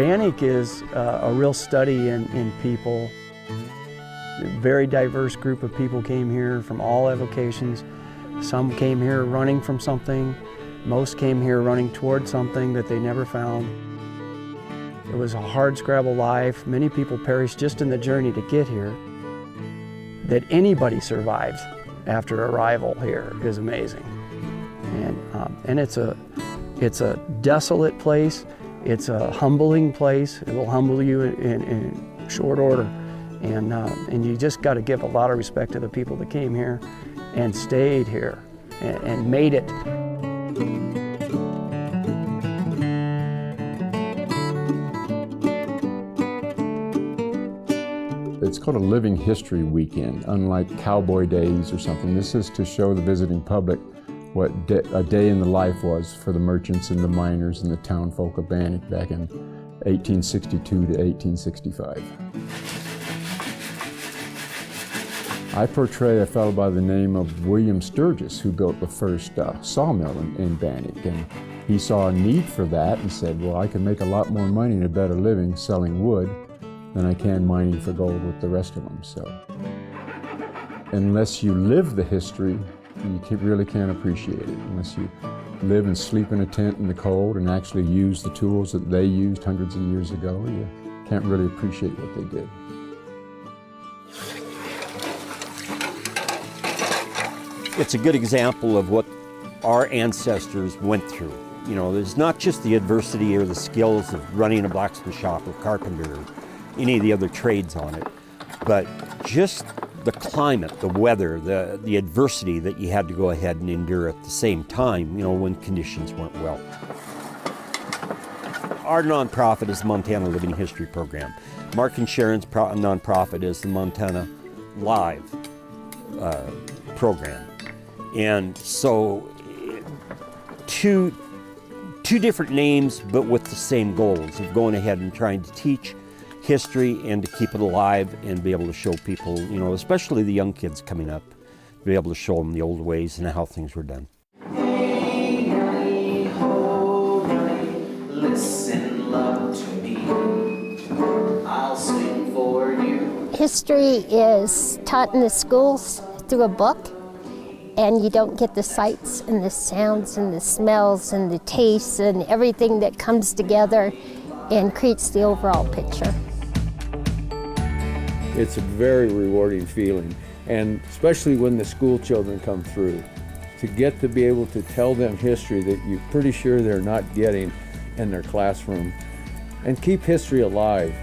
Bannack is a real study in people. A very diverse group of people came here from all avocations. Some came here running from something. Most came here running toward something that they never found. It was a hardscrabble life. Many people perished just in the journey to get here. That anybody survives after arrival here is amazing. And it's a desolate place. It's a humbling place. It will humble you in short order. And you just got to give a lot of respect to the people that came here and stayed here and made it. It's called a Living History Weekend, unlike Cowboy Days or something. This is to show the visiting public what a day in the life was for the merchants and the miners and the townfolk of Bannack back in 1862 to 1865. I portray a fellow by the name of William Sturgis, who built the first sawmill in Bannack, and he saw a need for that and said, well, I can make a lot more money and a better living selling wood than I can mining for gold with the rest of them. So, unless you live the history, you really can't appreciate it. Unless you live and sleep in a tent in the cold and actually use the tools that they used hundreds of years ago, you can't really appreciate what they did. It's a good example of what our ancestors went through. You know, there's not just the adversity or the skills of running a blacksmith shop or carpenter or any of the other trades on it, but just the climate, the weather, the adversity that you had to go ahead and endure at the same time, you know, when conditions weren't well. Our nonprofit is the Montana Living History Program. Mark and Sharon's nonprofit is the Montana Live program. And so two different names, but with the same goals of going ahead and trying to teach history and to keep it alive and be able to show people, you know, especially the young kids coming up, to be able to show them the old ways and how things were done. Listen, love to me. I'll sing for you. History is taught in the schools through a book, and you don't get the sights and the sounds and the smells and the tastes and everything that comes together and creates the overall picture. It's a very rewarding feeling, and especially when the school children come through, to get to be able to tell them history that you're pretty sure they're not getting in their classroom, and keep history alive.